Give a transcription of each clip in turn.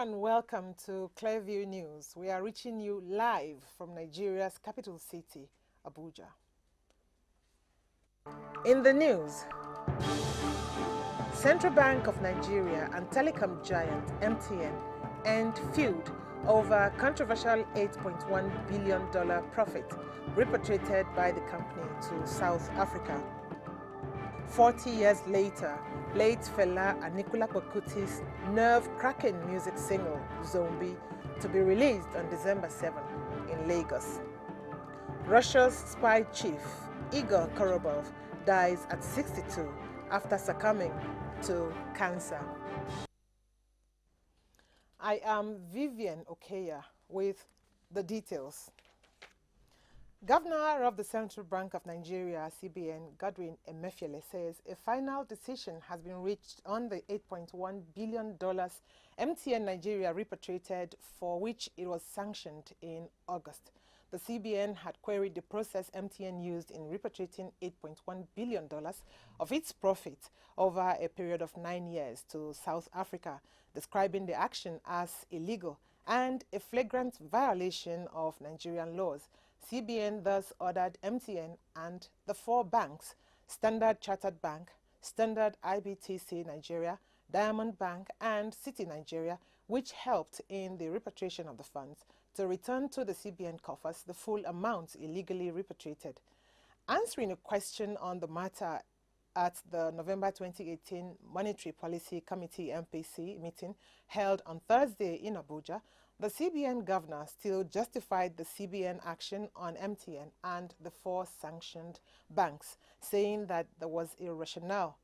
and welcome to Clearview News. We are reaching you live from Nigeria's capital city, Abuja. In the news, Central Bank of Nigeria and telecom giant MTN end feud over controversial $8.1 billion profit repatriated by the company to South Africa. 40 years later, late Fela Anikulapo Kuti's nerve-cracking music single, Zombie, to be released on December 7 in Lagos. Russia's spy chief, Igor Korobov, dies at 62 after succumbing to cancer. I am Vivian Okeya with the details. Governor of the Central Bank of Nigeria, CBN, Godwin Emefiele, says a final decision has been reached on the $8.1 billion MTN Nigeria repatriated, for which it was sanctioned in August. The CBN had queried the process MTN used in repatriating $8.1 billion of its profit over a period of 9 years to South Africa, describing the action as illegal and a flagrant violation of Nigerian laws. CBN thus ordered MTN and the 4 banks, Standard Chartered Bank, Standard IBTC Nigeria, Diamond Bank and City Nigeria, which helped in the repatriation of the funds, to return to the CBN coffers the full amount illegally repatriated. Answering a question on the matter at the November 2018 Monetary Policy Committee MPC meeting held on Thursday in Abuja, the CBN governor still justified the CBN action on MTN and the 4 sanctioned banks, saying that there was a rational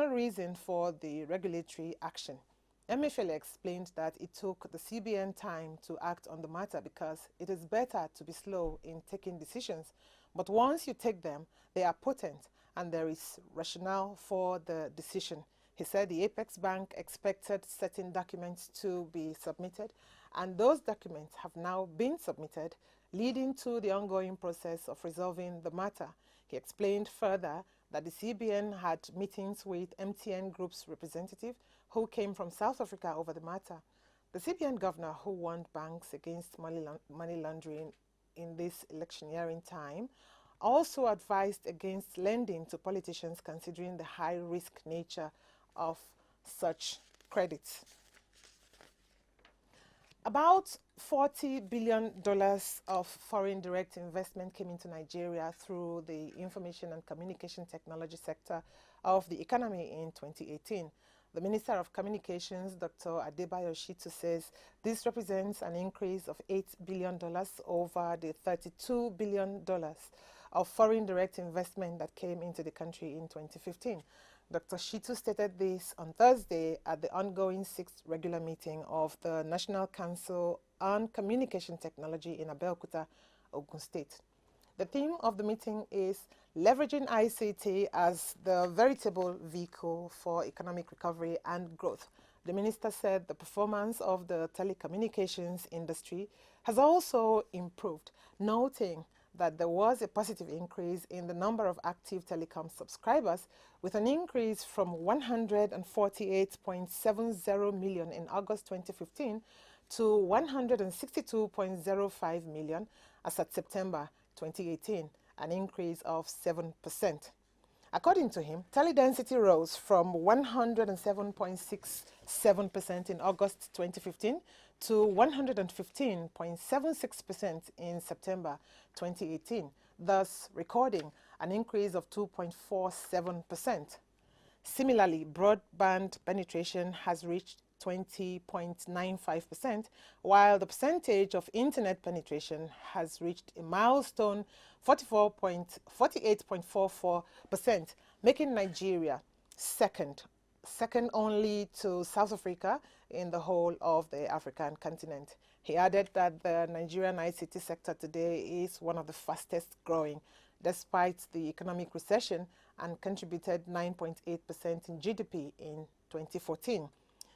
reason for the regulatory action. Emefiele explained that it took the CBN time to act on the matter because it is better to be slow in taking decisions, but once you take them, they are potent and there is rationale for the decision. He said the Apex Bank expected certain documents to be submitted, and those documents have now been submitted, leading to the ongoing process of resolving the matter. He explained further that the CBN had meetings with MTN Group's representative who came from South Africa over the matter. The CBN governor, who warned banks against money laundering in this electioneering time, also advised against lending to politicians considering the high-risk nature of such credits. About $40 billion of foreign direct investment came into Nigeria through the information and communication technology sector of the economy in 2018. The Minister of Communications, Dr. Adebayo Shitu, says this represents an increase of $8 billion over the $32 billion of foreign direct investment that came into the country in 2015. Dr. Shitu stated this on Thursday at the ongoing 6th regular meeting of the National Council on Communication Technology in Abeokuta, Ogun State. The theme of the meeting is leveraging ICT as the veritable vehicle for economic recovery and growth. The minister said the performance of the telecommunications industry has also improved, noting that there was a positive increase in the number of active telecom subscribers, with an increase from 148.70 million in August 2015 to 162.05 million as at September 2018, an increase of 7%. According to him, tele-density rose from 107.67% in August 2015 to 115.76% in September 2018, thus recording an increase of 2.47%. Similarly, broadband penetration has reached 20.95%, while the percentage of internet penetration has reached a milestone 48.44%, making Nigeria second only to South Africa in the whole of the African continent. He added that the Nigerian ICT sector today is one of the fastest growing, despite the economic recession, and contributed 9.8% in GDP in 2014.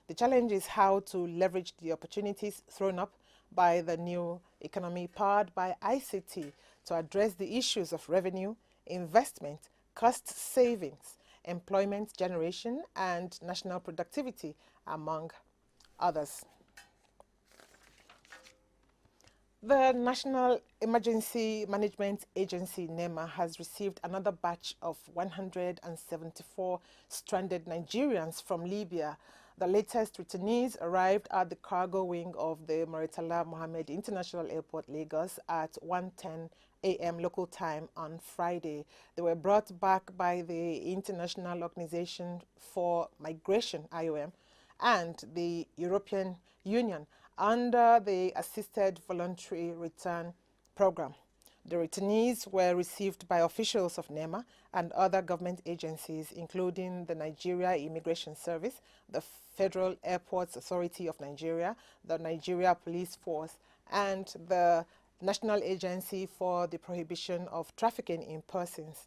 The challenge is how to leverage the opportunities thrown up by the new economy powered by ICT to address the issues of revenue, investment, cost savings, employment generation, and national productivity, among others. The National Emergency Management Agency, NEMA, has received another batch of 174 stranded Nigerians from Libya. The latest returnees arrived at the cargo wing of the Murtala Mohammed International Airport, Lagos, at 1:10 a.m. local time on Friday. They were brought back by the International Organization for Migration, IOM, and the European Union under the Assisted Voluntary Return Program. The returnees were received by officials of NEMA and other government agencies, including the Nigeria Immigration Service, the Federal Airports Authority of Nigeria, the Nigeria Police Force, and the National Agency for the Prohibition of Trafficking in Persons.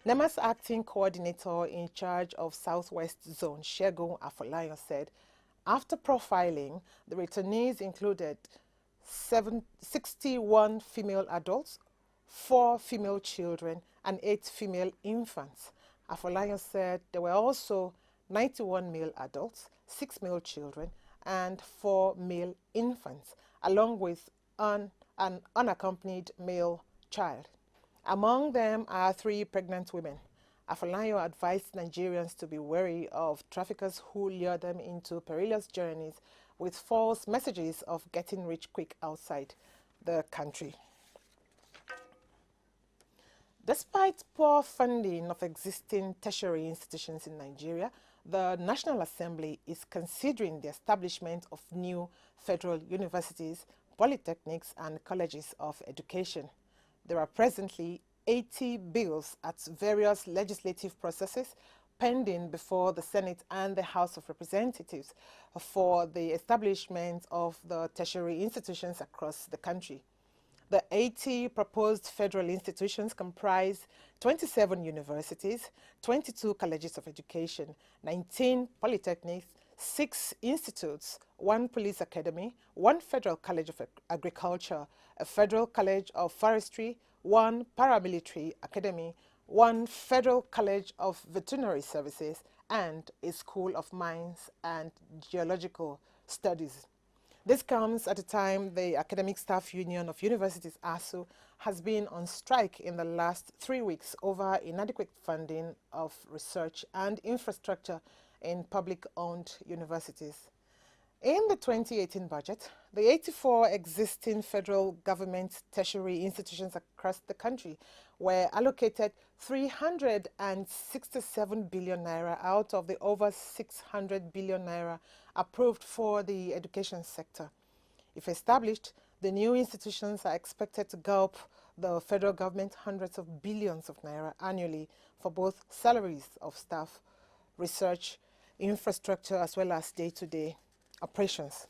NEMA's acting coordinator in charge of Southwest Zone, Segun Afolayan, said, after profiling, the returnees included 61 female adults, 4 female children, and 8 female infants. Afolayan said there were also 91 male adults, 6 male children, and 4 male infants, along with an unaccompanied male child. Among them are 3 pregnant women. Afolayan advised Nigerians to be wary of traffickers who lure them into perilous journeys with false messages of getting rich quick outside the country. Despite poor funding of existing tertiary institutions in Nigeria, the National Assembly is considering the establishment of new federal universities, polytechnics, and colleges of education. There are presently 80 bills at various legislative processes pending before the Senate and the House of Representatives for the establishment of the tertiary institutions across the country. The 80 proposed federal institutions comprise 27 universities, 22 colleges of education, 19 polytechnics, 6 institutes, 1 police academy, 1 federal college of agriculture, a federal college of forestry, 1 paramilitary academy, 1 federal college of veterinary services, and a school of mines and geological studies. This comes at a time the Academic Staff Union of Universities, ASU, has been on strike in the last 3 weeks over inadequate funding of research and infrastructure in public-owned universities. In the 2018 budget, the 84 existing federal government tertiary institutions across the country were allocated 367 billion naira out of the over 600 billion naira approved for the education sector. If established, the new institutions are expected to gulp the federal government hundreds of billions of naira annually for both salaries of staff, research, infrastructure, as well as day-to-day operations.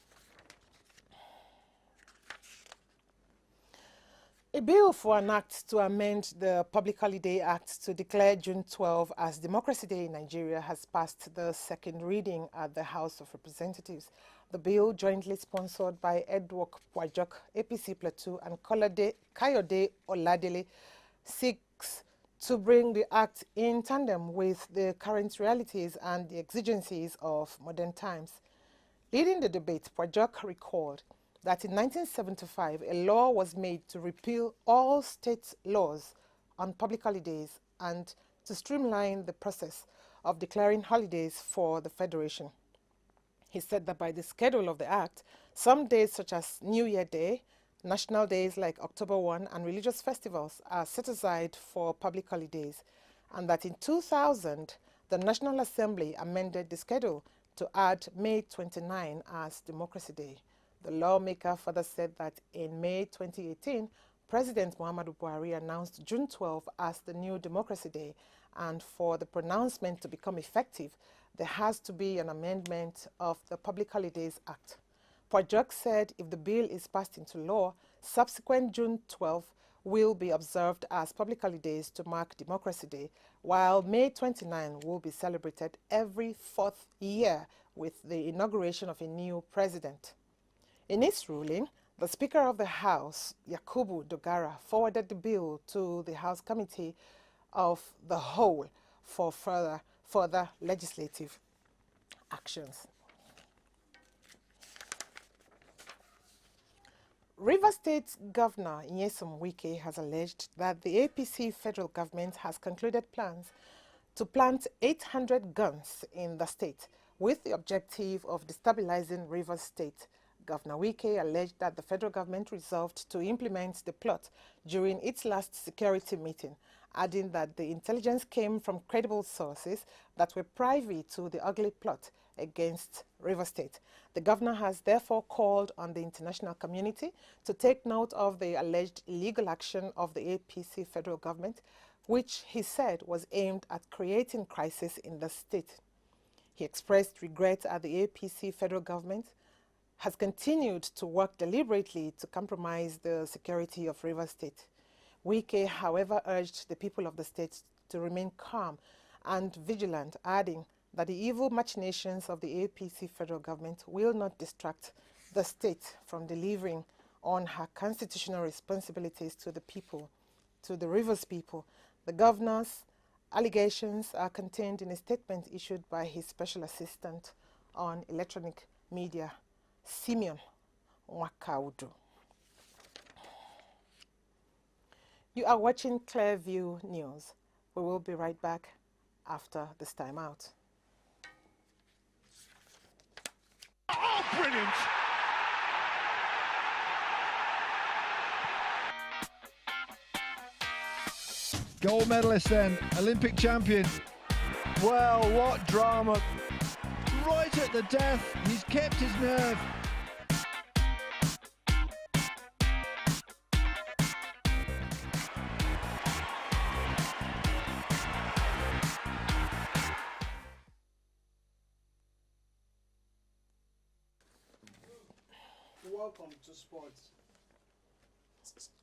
A bill for an act to amend the Public Holiday Act to declare June 12 as Democracy Day in Nigeria has passed the second reading at the House of Representatives. The bill, jointly sponsored by Edward Pwajok, APC Plateau, and Kayode Oladele, seeks to bring the act in tandem with the current realities and the exigencies of modern times. Leading the debate, Pwajok recalled that in 1975, a law was made to repeal all state laws on public holidays and to streamline the process of declaring holidays for the Federation. He said that by the schedule of the Act, some days such as New Year Day, national days like October 1, and religious festivals are set aside for public holidays, and that in 2000, the National Assembly amended the schedule to add May 29 as Democracy Day. The lawmaker further said that in May 2018, President Muhammadu Buhari announced June 12 as the new Democracy Day, and for the pronouncement to become effective, there has to be an amendment of the Public Holidays Act. Pwajok said if the bill is passed into law, subsequent June 12 will be observed as public holidays to mark Democracy Day, while May 29 will be celebrated every 4th year with the inauguration of a new president. In its ruling, the Speaker of the House, Yakubu Dogara, forwarded the bill to the House Committee of the Whole for further legislative actions. Rivers State Governor Nyesom Wike has alleged that the APC federal government has concluded plans to plant 800 guns in the state with the objective of destabilizing Rivers State. Governor Wike alleged that the federal government resolved to implement the plot during its last security meeting, adding that the intelligence came from credible sources that were privy to the ugly plot against Rivers State. The governor has therefore called on the international community to take note of the alleged illegal action of the APC federal government, which he said was aimed at creating crisis in the state. He expressed regret at the APC federal government has continued to work deliberately to compromise the security of Rivers State. Wike, however, urged the people of the state to remain calm and vigilant, adding that the evil machinations of the APC federal government will not distract the state from delivering on her constitutional responsibilities to the people, to the Rivers people. The governor's allegations are contained in a statement issued by his special assistant on electronic media, Simeon Wakaudu. You are watching Clearview News. We will be right back after this time out. Oh, brilliant! Gold medalist then, Olympic champion. Well, what drama. Right at the death, he's kept his nerve. Welcome to sports.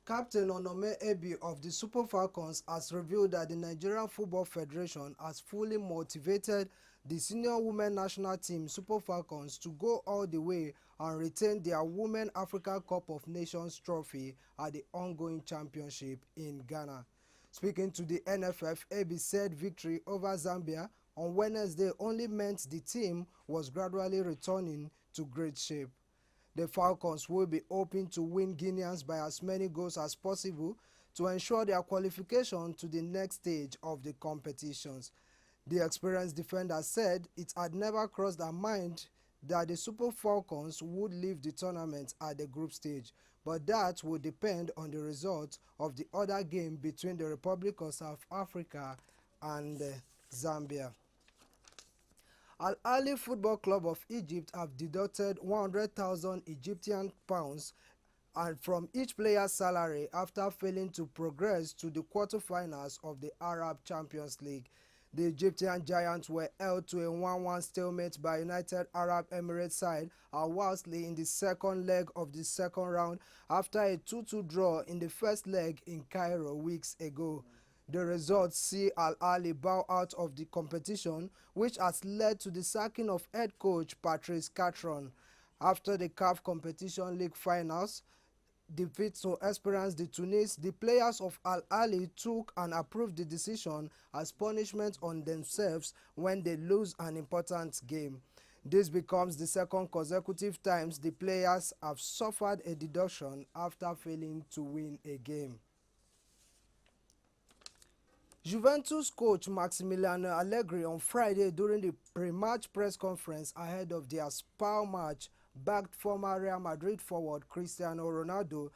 Captain Onome Ebi of the Super Falcons has revealed that the Nigerian Football Federation has fully motivated the senior women national team Super Falcons to go all the way and retain their Women Africa Cup of Nations trophy at the ongoing championship in Ghana. Speaking to the NFF, Ebi said victory over Zambia on Wednesday only meant the team was gradually returning to great shape. The Falcons will be hoping to win Guineans by as many goals as possible to ensure their qualification to the next stage of the competitions. The experienced defender said it had never crossed their mind that the Super Falcons would leave the tournament at the group stage, but that would depend on the result of the other game between the Republic of South Africa and Zambia. Al Ahly Football Club of Egypt have deducted 100,000 Egyptian pounds and from each player's salary after failing to progress to the quarterfinals of the Arab Champions League. The Egyptian Giants were held to a 1-1 stalemate by United Arab Emirates side Al Wasli in the second leg of the second round after a 2-2 draw in the first leg in Cairo weeks ago. The results see Al Ahly bow out of the competition, which has led to the sacking of head coach Patrice Catron. After the CAF Competition League finals defeat to Esperance de Tunis, the players of Al Ahly took and approved the decision as punishment on themselves when they lose an important game. This becomes the second consecutive times the players have suffered a deduction after failing to win a game. Juventus coach Massimiliano Allegri on Friday during the pre-match press conference ahead of their Spal match backed former Real Madrid forward Cristiano Ronaldo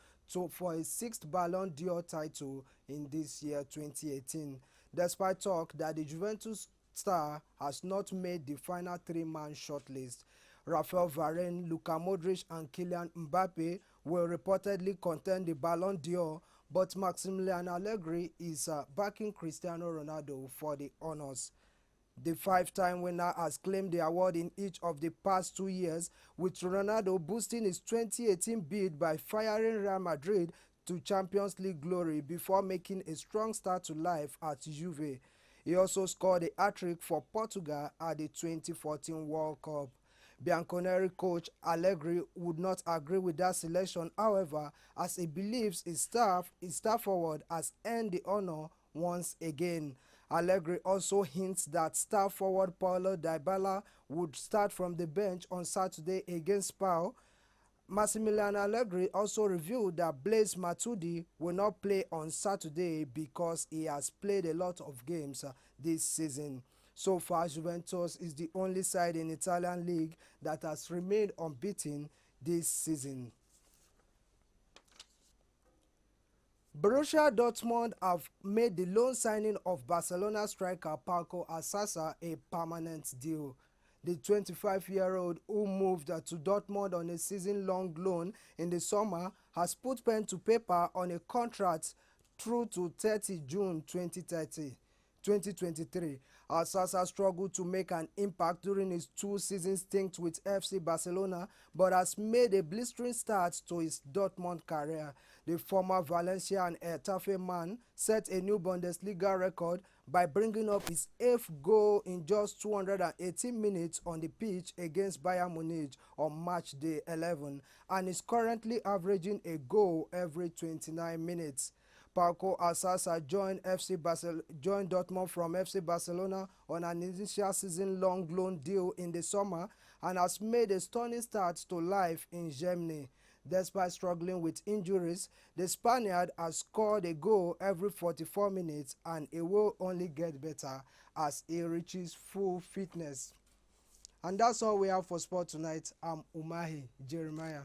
for a sixth Ballon d'Or title in this year 2018, despite talk that the Juventus star has not made the final three-man shortlist. Rafael Varane, Luka Modric and Kylian Mbappe will reportedly contend the Ballon d'Or, but Massimiliano Allegri is backing Cristiano Ronaldo for the honors. The five-time winner has claimed the award in each of the past 2 years, with Ronaldo boosting his 2018 bid by firing Real Madrid to Champions League glory before making a strong start to life at Juve. He also scored a hat-trick for Portugal at the 2014 World Cup. Bianconeri coach Allegri would not agree with that selection, however, as he believes his star forward has earned the honor once again. Allegri also hints that star forward Paulo Dybala would start from the bench on Saturday against Spal Massimiliano Allegri also revealed that Blaise Matuidi will not play on Saturday because he has played a lot of games this season. So far, Juventus is the only side in Italian league that has remained unbeaten this season. Borussia Dortmund have made the loan signing of Barcelona striker Paco Alcácer a permanent deal. The 25-year-old, who moved to Dortmund on a season-long loan in the summer, has put pen to paper on a contract through to 30 June 2023. Alcácer struggled to make an impact during his two-season stint with FC Barcelona, but has made a blistering start to his Dortmund career. The former Valencia and Getafe man set a new Bundesliga record by bringing up his 8th goal in just 218 minutes on the pitch against Bayern Munich on match day 11, and is currently averaging a goal every 29 minutes. Paco Alcácer joined Dortmund from FC Barcelona on an initial season-long loan deal in the summer and has made a stunning start to life in Germany. Despite struggling with injuries, the Spaniard has scored a goal every 44 minutes, and it will only get better as he reaches full fitness. And that's all we have for sport tonight. I'm Umahi Jeremiah.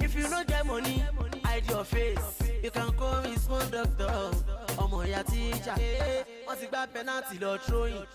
If you don't get money, hide your face. You can call me small doctor. Omo ya teacher. Wọ́n ti gba penalty lọ throwing.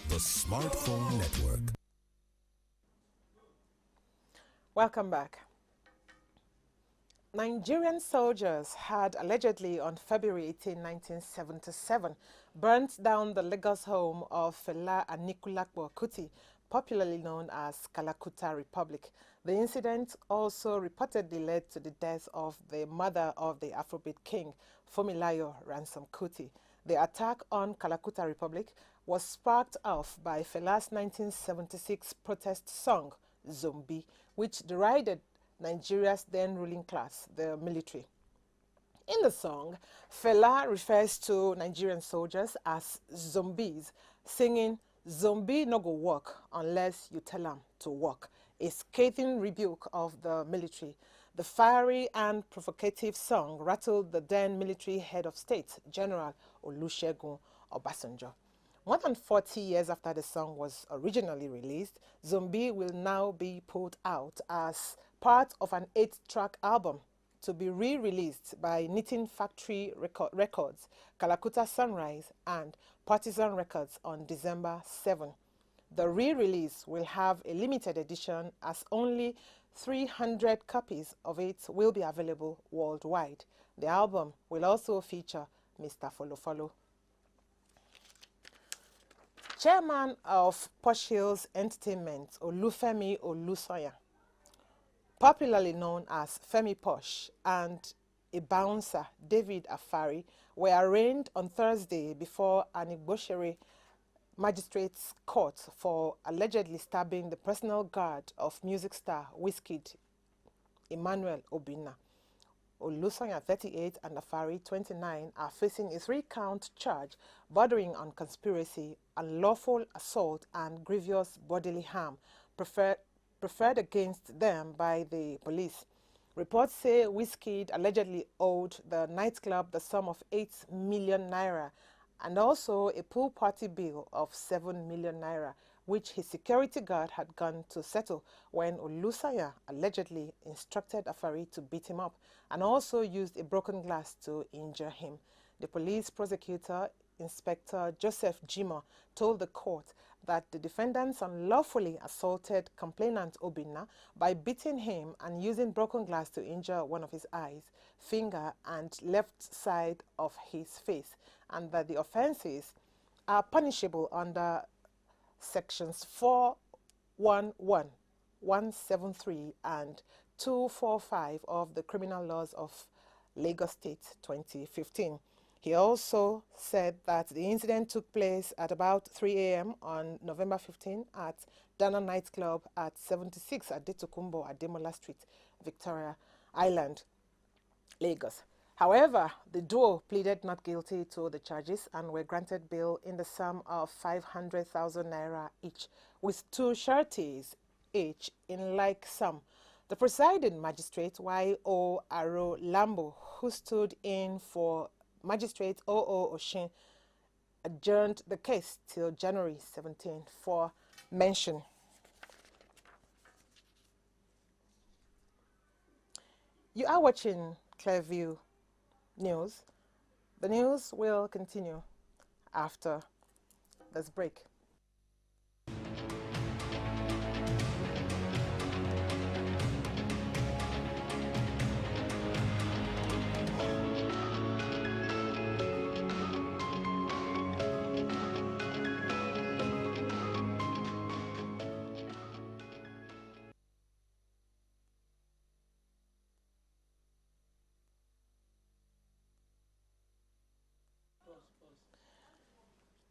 The Smartphone Network. Welcome back. Nigerian soldiers had allegedly on February 18, 1977, burnt down the Lagos home of Fela Anikulapo Kuti, popularly known as Kalakuta Republic. The incident also reportedly led to the death of the mother of the Afrobeat king, Fumilayo Ransom Kuti. The attack on Kalakuta Republic was sparked off by Fela's 1976 protest song, Zombie, which derided Nigeria's then ruling class, the military. In the song, Fela refers to Nigerian soldiers as zombies, singing, "Zombie no go work unless you tell them to work," a scathing rebuke of the military. The fiery and provocative song rattled the then military head of state, General Olusegun Obasanjo. More than 40 years after the song was originally released, Zombie will now be put out as part of an 8-track album to be re-released by Knitting Factory Records, Kalakuta Sunrise, and Partisan Records on December 7. The re-release will have a limited edition as only 300 copies of it will be available worldwide. The album will also feature Mr. Follow. Chairman of Posh Hills Entertainment, Olufemi Olusoya, popularly known as Femi Posh, and a bouncer, David Afari, were arraigned on Thursday before an Igboshere magistrate's court for allegedly stabbing the personal guard of music star Wizkid, Emmanuel Obinna. Olusoya, 38, and Afari, 29, are facing a 3-count charge bordering on conspiracy, unlawful assault, and grievous bodily harm preferred against them by the police. Reports say Wizkid allegedly owed the nightclub the sum of 8 million naira and also a pool party bill of 7 million naira, which his security guard had gone to settle when Olusoya allegedly instructed Afari to beat him up and also used a broken glass to injure him. The police prosecutor Inspector Joseph Jimo told the court that the defendants unlawfully assaulted complainant Obinna by beating him and using broken glass to injure one of his eyes, finger, and left side of his face, and that the offences are punishable under sections 411, 173, and 245 of the Criminal Laws of Lagos State 2015. He also said that the incident took place at about 3 a.m. on November 15 at Dana Nightclub at 76 Adetokunbo Ademola Street, Victoria Island, Lagos. However, the duo pleaded not guilty to the charges and were granted bail in the sum of 500,000 naira each, with 2 sureties each in like sum. The presiding magistrate, Y.O. Aro Lambo, who stood in for Magistrate O.O. Oshin, adjourned the case till January 17 for mention. You are watching Clearview News. The news will continue after this break.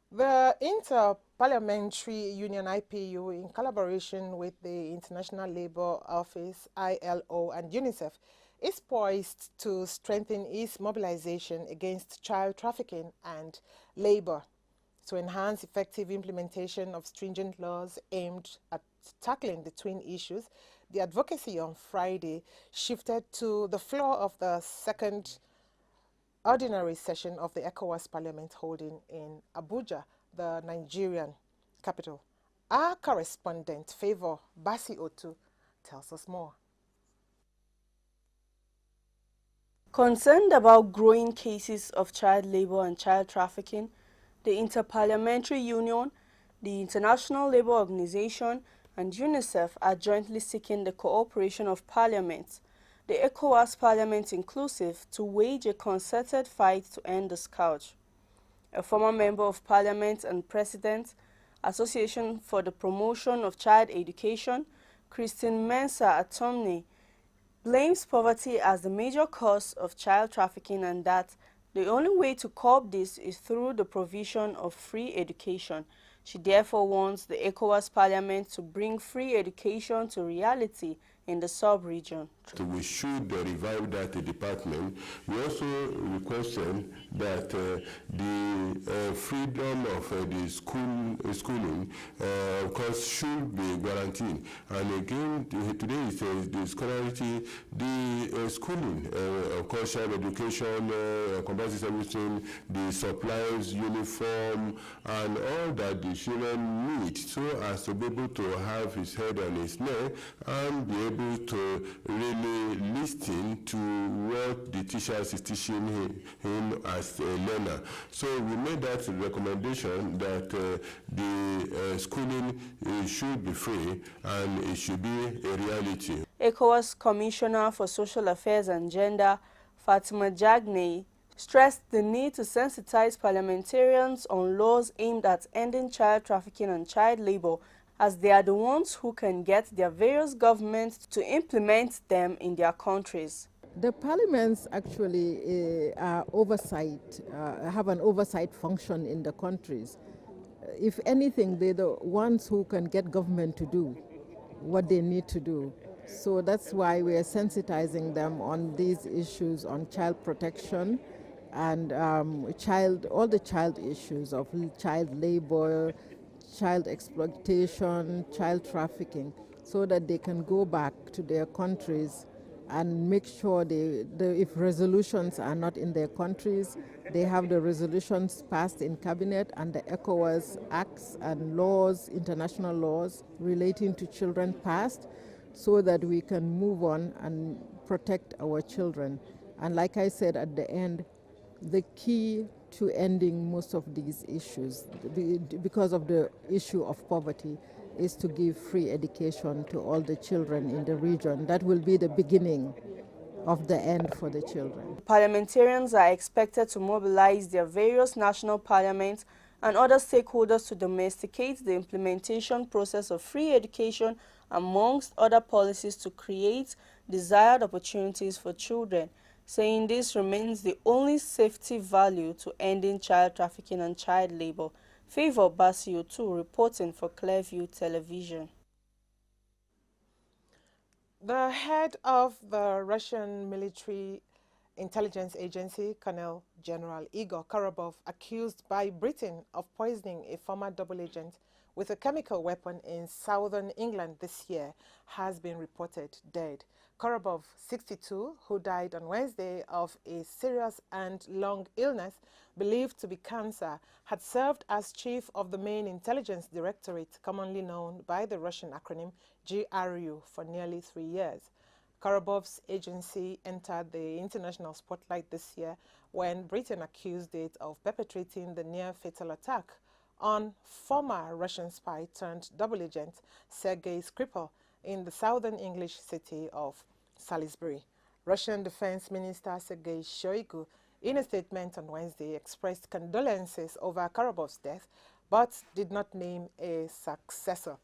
The Inter-Parliamentary Union IPU, in collaboration with the International Labour Office, ILO, and UNICEF, is poised to strengthen its mobilization against child trafficking and labor, to enhance effective implementation of stringent laws aimed at tackling the twin issues. The advocacy on Friday shifted to the floor of the second ordinary session of the ECOWAS Parliament holding in Abuja, the Nigerian capital. Our correspondent, Favor Basi Otu, tells us more. Concerned about growing cases of child labor and child trafficking, the Inter-Parliamentary Union, the International Labour Organization, and UNICEF are jointly seeking the cooperation of parliaments, the ECOWAS Parliament inclusive, to wage a concerted fight to end the scourge. A former member of Parliament and President, Association for the Promotion of Child Education, Christine Mensah Atomne, blames poverty as the major cause of child trafficking and that the only way to curb this is through the provision of free education. She therefore wants the ECOWAS Parliament to bring free education to reality in the sub-region. So we should revive that department. We also requested that the freedom of the schooling, of course, should be guaranteed. And again, today is the scholarity, the schooling, of course, child education, comprehensive everything, the supplies, uniform, and all that the children need, so as to be able to have his head on his neck and be able to really listen to what the teacher is teaching him as a learner. So we made that recommendation that the schooling should be free and it should be a reality. ECOWAS Commissioner for Social Affairs and Gender, Fatima Jagney, stressed the need to sensitize parliamentarians on laws aimed at ending child trafficking and child labor, as they are the ones who can get their various governments to implement them in their countries. The parliaments actually have an oversight function in the countries. If anything, they're the ones who can get government to do what they need to do. So that's why we are sensitizing them on these issues on child protection and all the child issues of child labor, child exploitation, child trafficking, so that they can go back to their countries and make sure if resolutions are not in their countries, they have the resolutions passed in cabinet and the ECOWAS acts and laws, international laws relating to children passed, so that we can move on and protect our children. And like I said at the end, the key to ending most of these issues because of the issue of poverty is to give free education to all the children in the region. That will be the beginning of the end for the children. Parliamentarians are expected to mobilize their various national parliaments and other stakeholders to domesticate the implementation process of free education amongst other policies to create desired opportunities for children, saying this remains the only safety value to ending child trafficking and child labor. Favor Basio too, reporting for Clearview Television. The head of the Russian military intelligence agency, Colonel General Igor Korobov, accused by Britain of poisoning a former double agent with a chemical weapon in southern England this year, has been reported dead. Korobov, 62, who died on Wednesday of a serious and long illness believed to be cancer, had served as chief of the main intelligence directorate, commonly known by the Russian acronym GRU, for nearly 3 years. Korobov's agency entered the international spotlight this year when Britain accused it of perpetrating the near-fatal attack on former Russian spy turned double agent Sergei Skripal in the southern English city of Salisbury. Russian Defense Minister Sergei Shoigu, in a statement on Wednesday, expressed condolences over Korobov's death, but did not name a successor.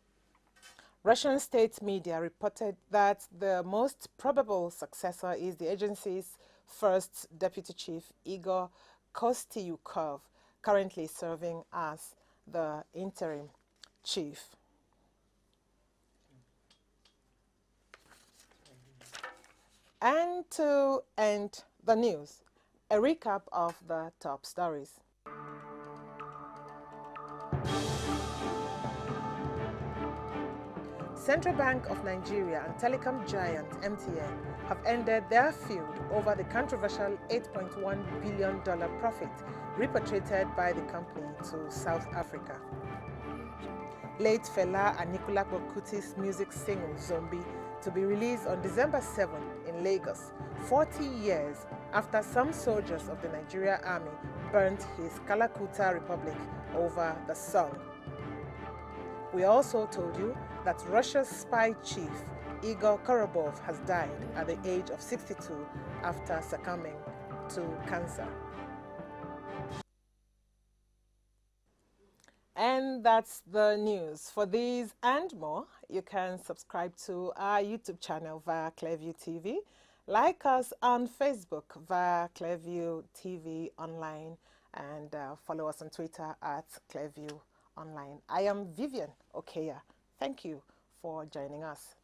Russian state media reported that the most probable successor is the agency's first deputy chief, Igor Kostyukov, currently serving as the interim chief. And to end the news, a recap of the top stories. Central Bank of Nigeria and telecom giant MTN have ended their feud over the controversial $8.1 billion profit repatriated by the company to South Africa. Late Fela Anikulapo Kuti's music single Zombie to be released on December 7 in Lagos, 40 years after some soldiers of the Nigeria Army burnt his Kalakuta Republic over the song. We also told you that Russia's spy chief, Igor Korobov, has died at the age of 62 after succumbing to cancer. And that's the news. For these and more, you can subscribe to our YouTube channel via ClearviewTv, like us on Facebook via ClearviewTv Online, and follow us on Twitter at Clearview Online. I am Vivian Okeya. Thank you for joining us.